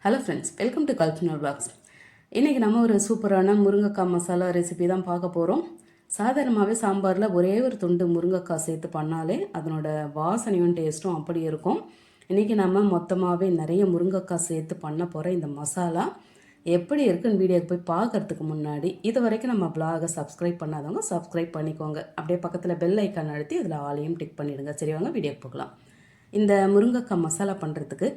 Hello friends, welcome to cultural vlogs. இன்றைக்கி நம்ம ஒரு சூப்பரான முருங்கைக்காய் மசாலா ரெசிபி தான் பார்க்க போகிறோம். சாதாரணமாகவே சாம்பாரில் ஒரே ஒரு துண்டு முருங்கைக்காய் சேர்த்து பண்ணாலே அதனோட வாசனையும் டேஸ்ட்டும் அப்படி இருக்கும். இன்றைக்கி நம்ம மொத்தமாகவே நிறைய முருங்கைக்காய் சேர்த்து பண்ண போகிற இந்த மசாலா எப்படி இருக்குன்னு வீடியோக்கு போய் பார்க்குறதுக்கு முன்னாடி இது வரைக்கும் நம்ம vlog-ஐ சப்ஸ்கிரைப் பண்ணாதவங்க சப்ஸ்கிரைப் பண்ணிக்கோங்க. அப்படியே பக்கத்தில் பெல் ஐக்கான் அழுத்தி அதில் ஆலையும் டிக் பண்ணிவிடுங்க. சரி, வாங்க வீடியோக்கு போகலாம். இந்த முருங்கைக்காய் மசாலா பண்ணுறதுக்கு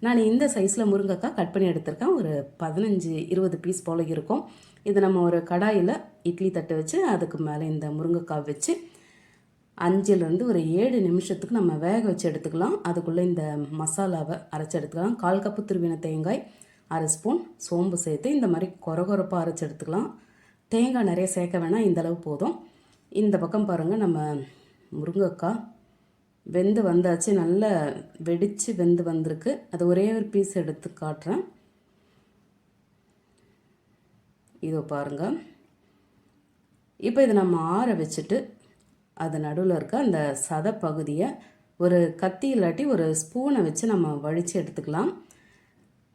நான் இந்த சைஸில் முருங்கைக்காய் கட் பண்ணி எடுத்திருக்கேன். ஒரு 15-20 பீஸ் போல் இருக்கும். இது நம்ம ஒரு கடாயில் இட்லி தட்டு வச்சு அதுக்கு மேலே இந்த முருங்கைக்காய் வச்சு 5லேருந்து ஒரு 7 நிமிஷத்துக்கு நம்ம வேக வச்சு எடுத்துக்கலாம். அதுக்குள்ளே இந்த மசாலாவை அரைச்சி எடுத்துக்கலாம். 1/4 கப்பு துருவின தேங்காய், 1/2 ஸ்பூன் சோம்பு சேர்த்து இந்த மாதிரி கொரகொரப்பாக அரைச்சி எடுத்துக்கலாம். தேங்காய் நிறைய சேர்க்க வேணாம், இந்தளவு போதும். இந்த பக்கம் பாருங்கள், நம்ம முருங்கைக்காய் வெந்து வந்தாச்சு. நல்லா வெடித்து வெந்து வந்திருக்கு. அது ஒரே ஒரு பீஸ் எடுத்து காட்டுறேன். இதோ பாருங்கள். இப்போ இதை நம்ம ஆற வச்சுட்டு அது நடுவில் இருக்க அந்த சதை பகுதியை ஒரு கத்தி இல்லாட்டி ஒரு ஸ்பூனை வச்சு நம்ம வழித்து எடுத்துக்கலாம்.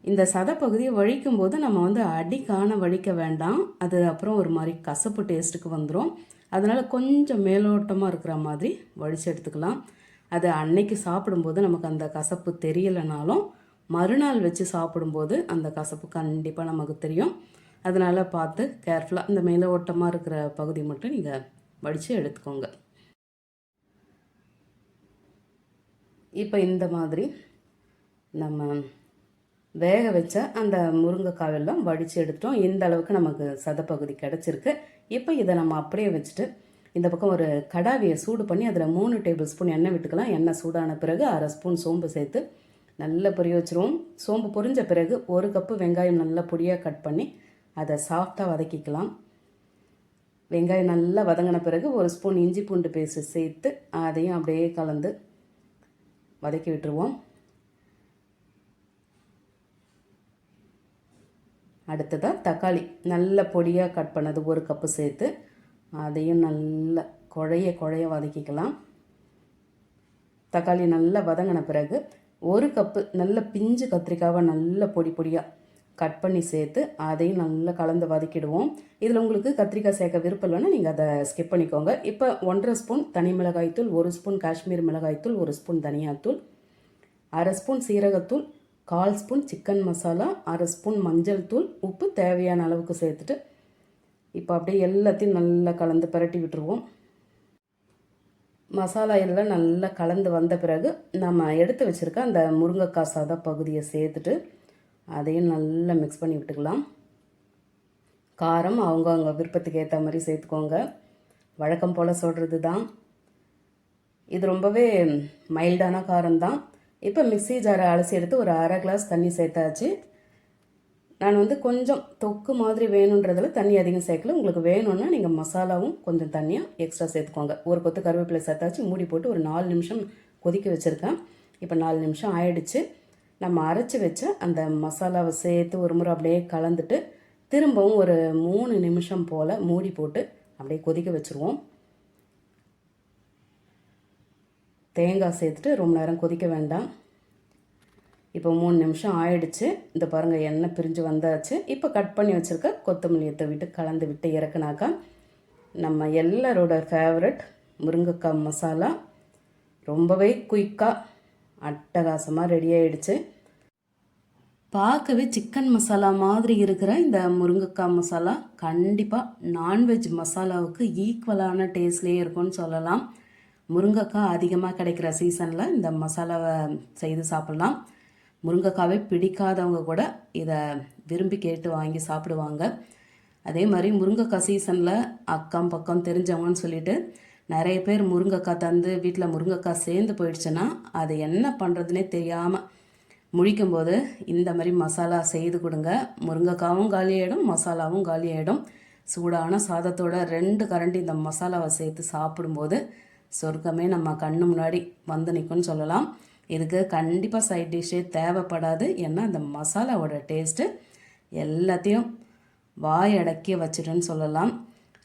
இந்த சதை பகுதியை வழிக்கும் போது நம்ம அடிக்கான வழிக்க வேண்டாம். அது அப்புறம் ஒரு மாதிரி கசப்பு டேஸ்ட்டுக்கு வந்துடும். அதனால் கொஞ்சம் மேலோட்டமாக இருக்கிற மாதிரி வழித்து எடுத்துக்கலாம். அது அன்னைக்கு சாப்பிடும்போது நமக்கு அந்த கசப்பு தெரியலைனாலும் மறுநாள் வச்சு சாப்பிடும்போது அந்த கசப்பு கண்டிப்பாக நமக்கு தெரியும். அதனால் பார்த்து கேர்ஃபுல்லாக இந்த மேலே ஓட்டமாக இருக்கிற பகுதி மட்டும் நீங்கள் வடித்து எடுத்துக்கோங்க. இப்போ இந்த மாதிரி நம்ம வேக வச்ச அந்த முருங்கைக்காயெல்லாம் வடித்து எடுத்துட்டோம். இந்த அளவுக்கு நமக்கு சதைப்பகுதி கிடச்சிருக்கு. இப்போ இதை நம்ம அப்படியே வச்சுட்டு இந்த பக்கம் ஒரு கடாவியை சூடு பண்ணி அதில் 3 டேபிள் ஸ்பூன் எண்ணெய் விட்டுக்கலாம். எண்ணெய் சூடான பிறகு 1/2 ஸ்பூன் சோம்பு சேர்த்து நல்லா பொரிய வச்சுருவோம். சோம்பு பொரிஞ்ச பிறகு 1 கப்பு வெங்காயம் நல்லா பொடியாக கட் பண்ணி அதை சாஃப்டாக வதக்கிக்கலாம். வெங்காயம் நல்லா வதங்கின பிறகு 1 ஸ்பூன் இஞ்சி பூண்டு பேஸ்ட்டு சேர்த்து அதையும் அப்படியே கலந்து வதக்கி விட்டுருவோம். அடுத்ததாக தக்காளி நல்ல பொடியாக கட் பண்ணது 1 கப்பு சேர்த்து அதையும் நல்லா குழைய வதக்கிக்கலாம். தக்காளி நல்லா வதங்கின பிறகு 1 கப்பு நல்ல பிஞ்சு கத்திரிக்காவை நல்ல பொடியாக கட் பண்ணி சேர்த்து அதையும் நல்லா கலந்து வதக்கிடுவோம். இதில் உங்களுக்கு கத்திரிக்காய் சேர்க்க விருப்பம் இல்லைன்னா நீங்கள் அதை ஸ்கிப் பண்ணிக்கோங்க. இப்போ 1/2 ஸ்பூன் தனி மிளகாய்த்தூள், 1 ஸ்பூன் காஷ்மீர் மிளகாய்த்தூள், 1 ஸ்பூன் தனியாத்தூள், 1/2 ஸ்பூன் சீரகத்தூள், 1/4 ஸ்பூன் சிக்கன் மசாலா, 1/2 ஸ்பூன் மஞ்சள் தூள், உப்பு தேவையான அளவுக்கு சேர்த்துட்டு இப்போ அப்படியே எல்லாத்தையும் நல்லா கலந்து பரட்டி விட்டுருவோம். மசாலா எல்லாம் நல்லா கலந்து வந்த பிறகு நம்ம எடுத்து வச்சுருக்க அந்த முருங்கைக்காய் சதை பகுதியை சேர்த்துட்டு அதையும் நல்லா மிக்ஸ் பண்ணி விட்டுக்கலாம். காரம் அவங்க விருப்பத்துக்கு ஏற்ற மாதிரி சேர்த்துக்கோங்க. வழக்கம் போல் சொல்கிறது தான். இது ரொம்பவே மைல்டான காரம்தான். இப்போ மிக்ஸி ஜாரை அலசி எடுத்து ஒரு 1/2 கிளாஸ் தண்ணி சேர்த்தாச்சு. நான் கொஞ்சம் தொக்கு மாதிரி வேணுன்றதில் தண்ணி அதிகம் சேர்க்கல. உங்களுக்கு வேணும்னா நீங்கள் மசாலாவும் கொஞ்சம் தண்ணியாக எக்ஸ்ட்ரா சேர்த்துக்கோங்க. 1 கொத்து கருவேப்பிலை சேர்த்தாச்சு. மூடி போட்டு ஒரு 4 நிமிஷம் கொதிக்க வச்சுருக்கேன். இப்போ 4 நிமிஷம் ஆயிடுச்சு. நம்ம அரைச்சி வச்ச அந்த மசாலாவை சேர்த்து ஒரு முறை அப்படியே கலந்துட்டு திரும்பவும் ஒரு 3 நிமிஷம் போல் மூடி போட்டு அப்படியே கொதிக்க வச்சுருவோம். தேங்காய் சேர்த்துட்டு ரொம்ப நேரம் கொதிக்க வேண்டாம். இப்போ 3 நிமிஷம் ஆயிடுச்சு. இந்த பாருங்கள், எண்ணெய் பிரிஞ்சு வந்தாச்சு. இப்போ கட் பண்ணி வச்சுருக்க கொத்தமல்லியை விட்டு கலந்து விட்டு இறக்குனாக்கா நம்ம எல்லாரோட ஃபேவரட் முருங்கைக்காய் மசாலா ரொம்பவே குயிக்காக அட்டகாசமாக ரெடி ஆகிடுச்சு. பார்க்கவே சிக்கன் மசாலா மாதிரி இருக்கிற இந்த முருங்கைக்காய் மசாலா கண்டிப்பாக நான்வெஜ் மசாலாவுக்கு ஈக்குவலான டேஸ்ட்லேயே இருக்கும்னு சொல்லலாம். முருங்கைக்காய் அதிகமாக கிடைக்கிற சீசனில் இந்த மசாலாவை செய்து சாப்பிட்லாம். முருங்கைக்காவே பிடிக்காதவங்க கூட இதை விரும்பி கேட்டு வாங்கி சாப்பிடுவாங்க. அதே மாதிரி முருங்கைக்காய் சீசனில் அக்கம் பக்கம் தெரிஞ்சவங்கன்னு சொல்லிட்டு நிறைய பேர் முருங்கைக்காய் தந்து வீட்டில் முருங்கைக்காய் சேர்ந்து போயிடுச்சுன்னா அது என்ன பண்ணுறதுனே தெரியாமல் முழிக்கும்போது இந்த மாதிரி மசாலா செய்து கொடுங்க. முருங்கைக்காவும் காலியாகிடும், மசாலாவும் காலியாகிடும். சூடான சாதத்தோட 2 கரண்டி இந்த மசாலாவை சேர்த்து சாப்பிடும்போது சொர்க்கமே நம்ம கண்ணு முன்னாடி வந்து நிற்கும்னு சொல்லலாம். இதுக்கு கண்டிப்பாக சைட் டிஷ்ஷே தேவைப்படாது. ஏன்னா அந்த மசாலாவோட டேஸ்ட்டு எல்லாத்தையும் வாய் அடக்கி வச்சுட்டுன்னு சொல்லலாம்.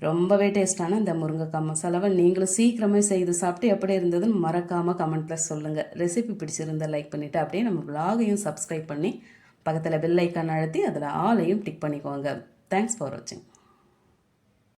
ரொம்பவே டேஸ்ட்டான இந்த முருங்கைக்காய் மசாலாவை நீங்களும் சீக்கிரமே செய்து சாப்பிட்டு எப்படி இருந்ததுன்னு மறக்காமல் கமெண்ட்டில் சொல்லுங்கள். ரெசிபி பிடிச்சிருந்தால் லைக் பண்ணிவிட்டு அப்படியே நம்ம vlog-ஐயும் சப்ஸ்கிரைப் பண்ணி பக்கத்தில் பெல் ஐக்கான் அழுத்தி அதில் ஆலையும் டிக் பண்ணிக்கோங்க. தேங்க்ஸ் ஃபார் வாட்சிங்.